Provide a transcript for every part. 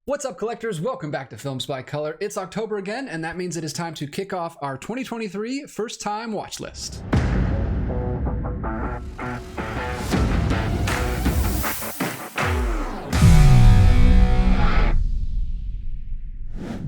What's up, collectors? Welcome back to Films by Color. It's October again, and that means it is time to kick off our 2023 first time watch list.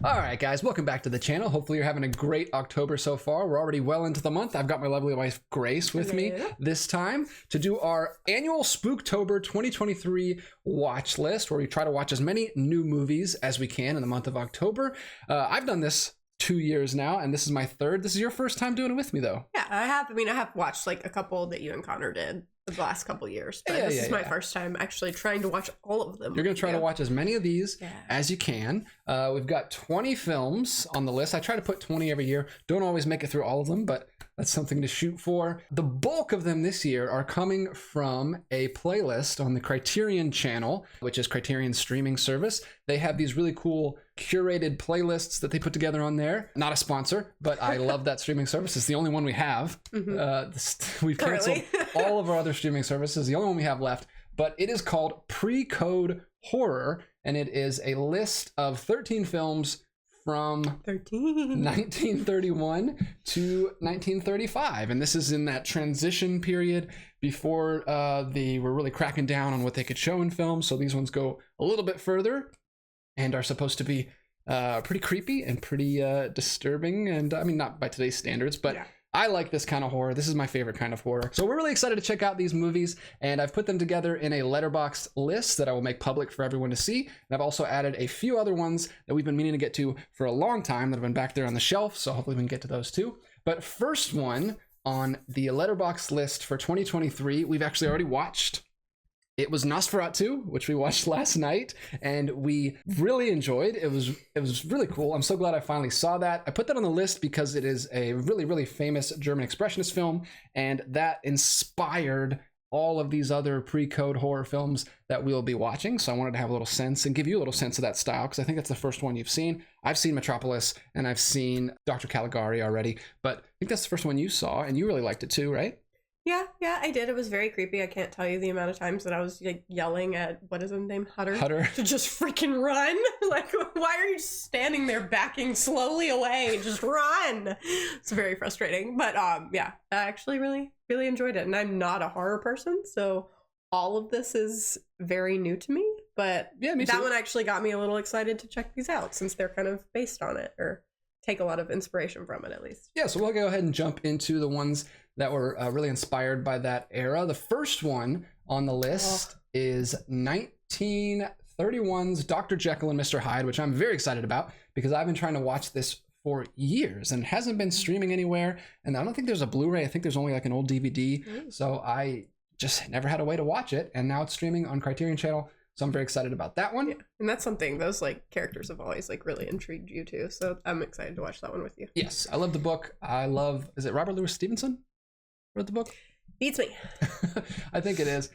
All right, guys, welcome back to the channel. Hopefully you're having a great October so far. We're already well into the month. I've got my lovely wife, Grace, with me this time to do our annual Spooktober 2023 watch list, where we try to watch as many new movies as we can in the month of October. I've done this 2 years now, and this is my third. This is your first time doing it with me, though. Yeah, I have. I mean, I have watched like a couple that you and Connor did the last couple years, but this is my first time actually trying to watch all of them. You're going to try to watch as many of these as you can. We've got 20 films on the list. I try to put 20 every year. Don't always make it through all of them, but that's something to shoot for. The bulk of them this year are coming from a playlist on the Criterion channel, which is Criterion's streaming service. They have these really cool curated playlists that they put together on there. Not a sponsor, but I love that streaming service. It's the only one we have. We've canceled all of our other streaming services. The only one we have left, but it is called Pre-Code Horror, and it is a list of 13 films from 1931 to 1935. And this is in that transition period before they were really cracking down on what they could show in film. So these ones go a little bit further and are supposed to be pretty creepy and pretty disturbing. And I mean, not by today's standards, but I like this kind of horror. This is my favorite kind of horror. So we're really excited to check out these movies, and I've put them together in a Letterboxd list that I will make public for everyone to see. And I've also added a few other ones that we've been meaning to get to for a long time that have been back there on the shelf, so hopefully we can get to those too. But first one on the Letterboxd list for 2023, we've actually already watched. It was Nosferatu, which we watched last night, and we really enjoyed. It was really cool. I'm so glad I finally saw that. I put that on the list because it is a really, really famous German expressionist film, and that inspired all of these other pre-code horror films that we'll be watching. So I wanted to have a little sense and give you a little sense of that style, because I think that's the first one you've seen. I've seen Metropolis, and I've seen Dr. Caligari already, but I think that's the first one you saw, and you really liked it too, right? Yeah, I did. It was very creepy. I can't tell you the amount of times that I was like yelling at, what is his name? Hutter. To just freaking run. Like, why are you standing there backing slowly away? Just run. It's very frustrating. But yeah, I actually really, really enjoyed it. And I'm not a horror person, so all of this is very new to me. But yeah, that one actually got me a little excited to check these out, since they're kind of based on it, or take a lot of inspiration from it at least. Yeah, so we'll go ahead and jump into the ones that were really inspired by that era. The first one on the list is 1931's Dr. Jekyll and Mr. Hyde, which I'm very excited about because I've been trying to watch this for years and hasn't been streaming anywhere. And I don't think there's a Blu-ray. I think there's only like an old DVD. So I just never had a way to watch it. And now it's streaming on Criterion channel. So I'm very excited about that one. Yeah. And that's something, those like characters have always like really intrigued you too. So I'm excited to watch that one with you. Yes, I love the book. Is it Robert Louis Stevenson wrote the book? Beats me. I think it is.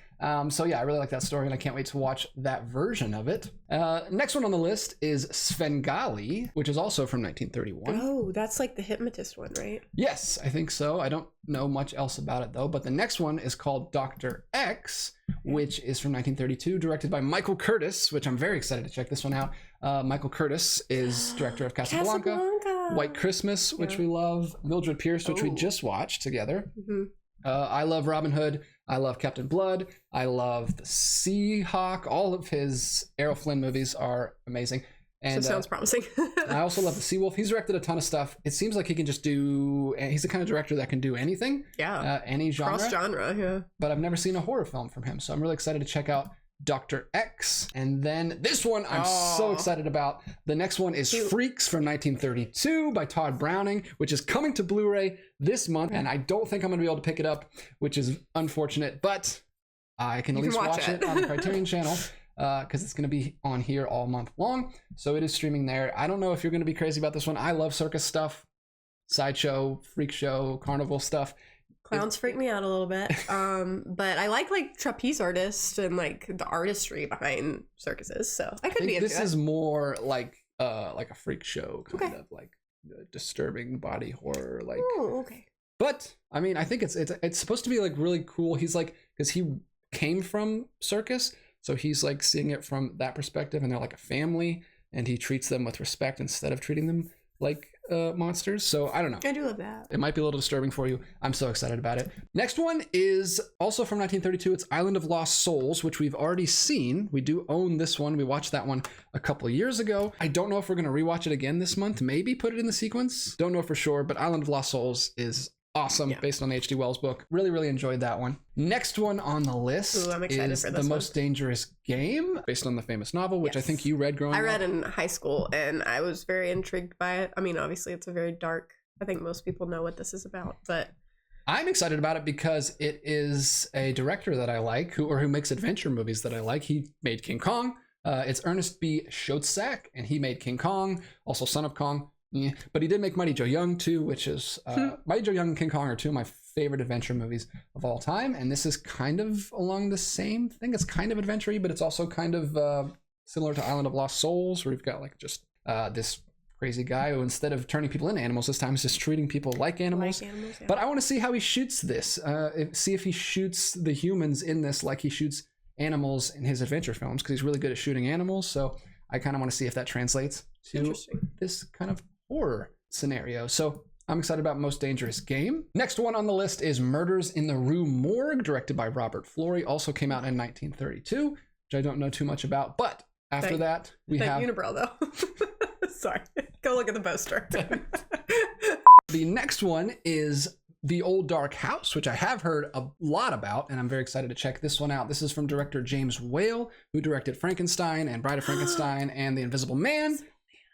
So yeah, I really like that story, and I can't wait to watch that version of it. Next one on the list is Svengali, which is also from 1931. Oh, that's like the hypnotist one, right? Yes, I think so. I don't know much else about it though, but the next one is called Dr. X, which is from 1932, directed by Michael Curtis, which I'm very excited to check this one out. Michael Curtis is director of Casablanca, White Christmas, which we love, Mildred Pierce, which we just watched together. I love Robin Hood. I love Captain Blood. I love the Seahawk. All of his Errol Flynn movies are amazing. And sounds promising. I also love the Seawolf. He's directed a ton of stuff. It seems like he can just do, he's the kind of director that can do anything. Yeah. Any genre. Cross genre, yeah. But I've never seen a horror film from him. So I'm really excited to check out Dr. X. And then this one I'm so excited about. The next one is Freaks from 1932 by Todd Browning, which is coming to Blu-ray this month. And I don't think I'm going to be able to pick it up, which is unfortunate, but I can at least watch it on the Criterion channel because it's going to be on here all month long. So it is streaming there. I don't know if you're going to be crazy about this one. I love circus stuff, sideshow, freak show, carnival stuff. Clowns freak me out a little bit, but I like trapeze artists and like the artistry behind circuses, so I could be into this is more like a freak show kind of like disturbing body horror, like. Oh, okay. But I mean, I think it's supposed to be like really cool. He's like, because he came from circus, So he's like seeing it from that perspective, and they're like a family, and he treats them with respect instead of treating them like monsters. So I don't know. I do love that. It might be a little disturbing for you. I'm so excited about it. Next one is also from 1932. It's Island of Lost Souls, which we've already seen. We do own this one. We watched that one a couple of years ago. I don't know if we're going to rewatch it again this month. Maybe put it in the sequence. Don't know for sure, but Island of Lost Souls is awesome, based on the H.G. Wells book. Really enjoyed that one. Next one on the list I'm excited is for this The Most Dangerous Game, based on the famous novel, which I think you read growing up. I read in high school, and I was very intrigued by it. I mean, obviously, it's a very dark, I think most people know what this is about, but I'm excited about it because it is a director that I like, who makes adventure movies that I like. He made King Kong. It's Ernest B. Schoedsack, and he made King Kong, also Son of Kong. Yeah. But he did make Mighty Joe Young too, which is Mighty Joe Young and King Kong are two of my favorite adventure movies of all time, and this is kind of along the same thing. It's kind of adventure-y, but it's also kind of similar to Island of Lost Souls, where you've got like just this crazy guy who, instead of turning people into animals this time, is just treating people like animals. But I want to see how he shoots this. See if he shoots the humans in this like he shoots animals in his adventure films, because he's really good at shooting animals. So I kind of want to see if that translates to this kind of horror scenario. So I'm excited about Most Dangerous Game. Next one on the list is Murders in the Rue Morgue, directed by Robert Florey. Also came out in 1932, which I don't know too much about. But after that, we have Unibrow, though. Sorry. Go look at the poster. The next one is The Old Dark House, which I have heard a lot about, and I'm very excited to check this one out. This is from director James Whale, who directed Frankenstein and Bride of Frankenstein and The Invisible Man,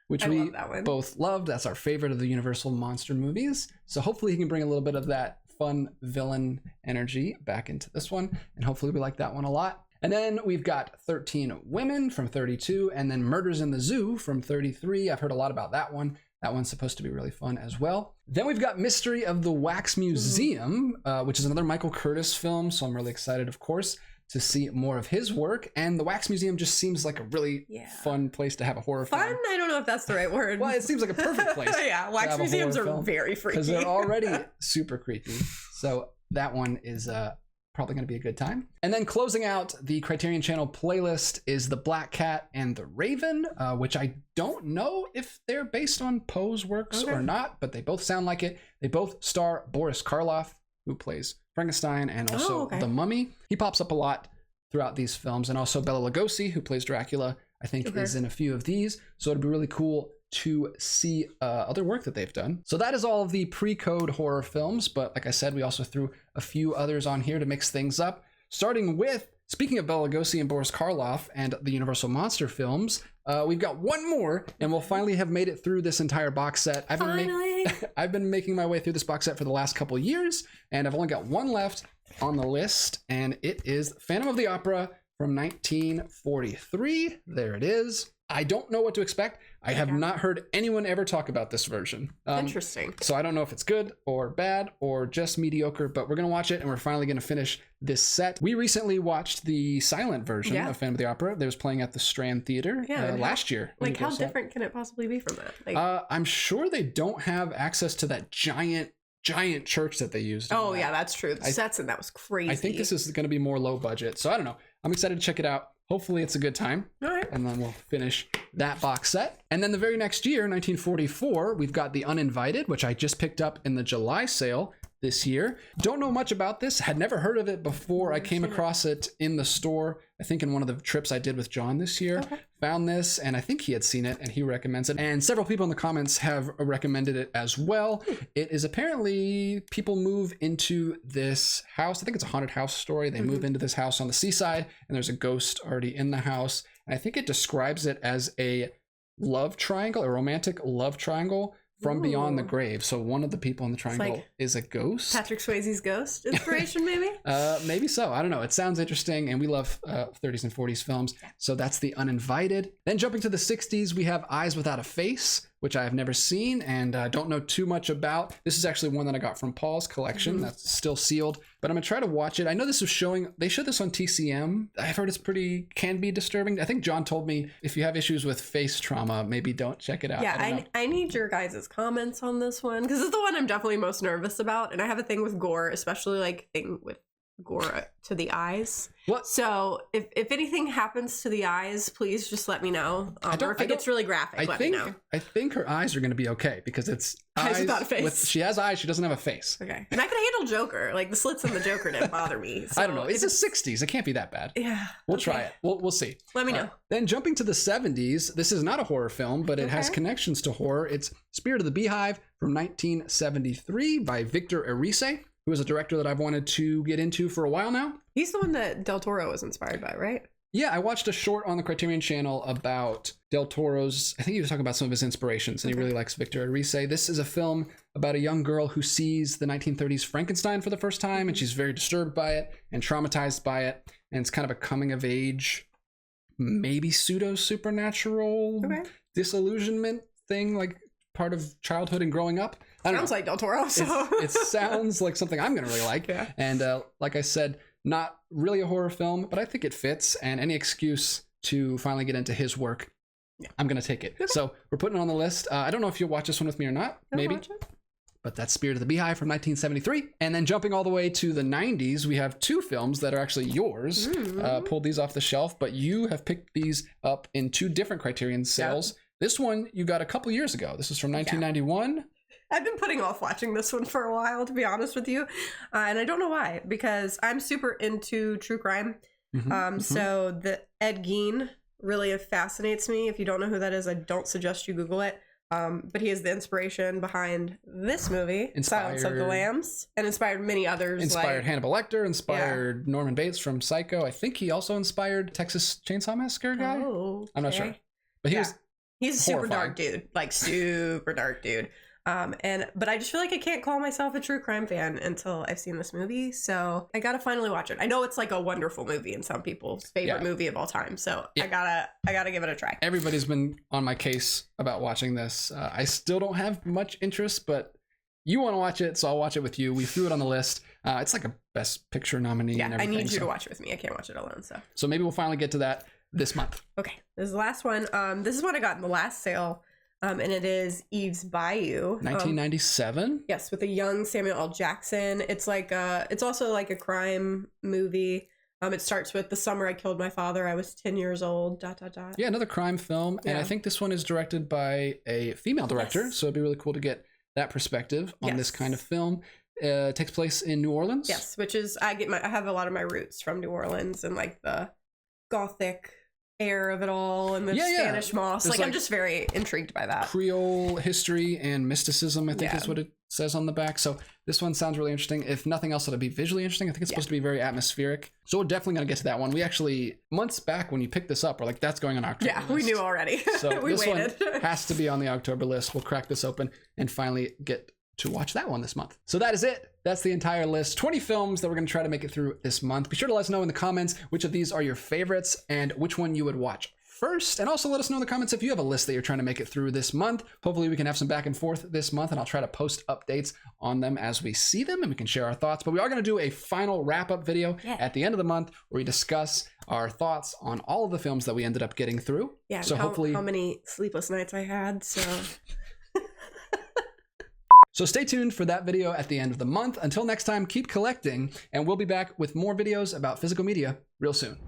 which we both loved. That's our favorite of the Universal monster movies. So hopefully he can bring a little bit of that fun villain energy back into this one, and hopefully we like that one a lot. And then we've got 13 Women from 32, and then Murders in the Zoo from 33. I've heard a lot about that one. That one's supposed to be really fun as well. Then we've got Mystery of the Wax Museum, which is another Michael Curtis film, so I'm really excited, of course, to see more of his work. And the Wax Museum just seems like a really fun place to have a horror film. Fun? I don't know if that's the right word. Well, it seems like a perfect place. Yeah, Wax Museums are very freaky. Because they're already super creepy. So that one is probably going to be a good time. And then closing out the Criterion Channel playlist is The Black Cat and the Raven, which I don't know if they're based on Poe's works or not, but they both sound like it. They both star Boris Karloff, who plays Frankenstein and also the Mummy. He pops up a lot throughout these films, and also Bela Lugosi, who plays Dracula, I think is in a few of these. So it'd be really cool to see other work that they've done. So that is all of the pre-code horror films, but like I said, we also threw a few others on here to mix things up, starting with, speaking of Bela Lugosi and Boris Karloff and the Universal Monster films, we've got one more, and we'll finally have made it through this entire box set. I've been making my way through this box set for the last couple years, and I've only got one left on the list, and it is Phantom of the Opera from 1943. There it is. I don't know what to expect. I have not heard anyone ever talk about this version. Interesting. So I don't know if it's good or bad or just mediocre, but we're going to watch it, and we're finally going to finish this set. We recently watched the silent version of Phantom of the Opera that was playing at the Strand Theater last year. Like, how different can it possibly be from that? Like, I'm sure they don't have access to that giant church that they used. Oh, yeah, that's true. The sets in that was crazy. I think this is going to be more low budget. So I don't know. I'm excited to check it out. Hopefully it's a good time. All right. And then we'll finish that box set. And then the very next year, 1944, we've got The Uninvited, which I just picked up in the July sale this year. Don't know much about this. Had never heard of it before. I came across it in the store, I think in one of the trips I did with John this year. Found this, and I think he had seen it, and he recommends it. And several people in the comments have recommended it as well. It is apparently people move into this house. I think it's a haunted house story. They move into this house on the seaside, and there's a ghost already in the house. And I think it describes it as a love triangle, a romantic love triangle from beyond the grave. So one of the people in the triangle is a ghost. Patrick Swayze's ghost inspiration, maybe? Maybe so. I don't know. It sounds interesting, and we love 30s and 40s films. So that's The Uninvited. Then jumping to the 60s, we have Eyes Without a Face, which I have never seen and don't know too much about. This is actually one that I got from Paul's collection. That's still sealed, but I'm gonna try to watch it. I know this was showing, they showed this on TCM. I've heard it's can be disturbing. I think John told me if you have issues with face trauma, maybe don't check it out. Yeah, I need your guys' comments on this one, because it's the one I'm definitely most nervous about. And I have a thing with gore, especially like thing with gore to the eyes. What? So if anything happens to the eyes, please just let me know. Or if it gets really graphic, let me know. I think her eyes are going to be okay because it's eyes without a face. She has eyes, she doesn't have a face. Okay. And I can handle Joker. Like the slits in the Joker didn't bother me. So I don't know. It's the 60s. It can't be that bad. Yeah. We'll try it. We'll see. Let me know. Then jumping to the 70s, this is not a horror film, but it has connections to horror. It's Spirit of the Beehive from 1973 by Victor Erice, who is a director that I've wanted to get into for a while now. He's the one that Del Toro was inspired by, right? Yeah, I watched a short on the Criterion channel about Del Toro's, I think he was talking about some of his inspirations, and he really likes Victor Erice. This is a film about a young girl who sees the 1930s Frankenstein for the first time, and she's very disturbed by it and traumatized by it. And it's kind of a coming of age, maybe pseudo-supernatural disillusionment thing, like part of childhood and growing up. Sounds like Del Toro. So. It sounds like something I'm going to really like. Yeah. And like I said, not really a horror film, but I think it fits. And any excuse to finally get into his work, I'm going to take it. Okay. So we're putting it on the list. I don't know if you'll watch this one with me or not. Maybe. Watch it. But that's Spirit of the Beehive from 1973. And then jumping all the way to the 90s, we have two films that are actually yours. Pulled these off the shelf, but you have picked these up in two different Criterion sales. Yep. This one you got a couple years ago. This is from 1991. I've been putting off watching this one for a while, to be honest with you. And I don't know why, because I'm super into true crime. So the Ed Gein really fascinates me. If you don't know who that is, I don't suggest you Google it. But he is the inspiration behind this movie, Silence of the Lambs, and inspired many others. Inspired Hannibal Lecter, inspired Norman Bates from Psycho. I think he also inspired Texas Chainsaw Massacre guy. I'm not sure. But he's a super dark dude, like super dark dude. But I just feel like I can't call myself a true crime fan until I've seen this movie. So I gotta finally watch it. I know it's like a wonderful movie and some people's favorite movie of all time. So I gotta give it a try. Everybody's been on my case about watching this. I still don't have much interest, but you want to watch it, so I'll watch it with you. We threw it on the list. It's like a Best Picture nominee. And everything, I need you to watch it with me. I can't watch it alone. So maybe we'll finally get to that this month. Okay, this is the last one. This is what I got in the last sale. And it is Eve's Bayou. 1997? Yes, with a young Samuel L. Jackson. It's like it's also like a crime movie. It starts with the summer I killed my father. I was 10 years old. ... Yeah, another crime film. And I think this one is directed by a female director. So it'd be really cool to get that perspective on this kind of film. It takes place in New Orleans. Yes, which is I have a lot of my roots from New Orleans and like the Gothic air of it all and the Spanish moss. Like I'm just very intrigued by that. Creole history and mysticism, I think is what it says on the back. So this one sounds really interesting. If nothing else, it'll be visually interesting. I think it's supposed to be very atmospheric. So we're definitely going to get to that one. We actually, months back when you picked this up, we're like, that's going on October list. We knew already. So we waited. One has to be on the October list. We'll crack this open and finally get to watch that one this month. So that is it. That's the entire list. 20 films that we're going to try to make it through this month. Be sure to let us know in the comments which of these are your favorites and which one you would watch first. And also let us know in the comments if you have a list that you're trying to make it through this month. Hopefully we can have some back and forth this month, and I'll try to post updates on them as we see them and we can share our thoughts. But we are going to do a final wrap-up video at the end of the month where we discuss our thoughts on all of the films that we ended up getting through. Yeah, so hopefully how many sleepless nights I had. So stay tuned for that video at the end of the month. Until next time, keep collecting, and we'll be back with more videos about physical media real soon.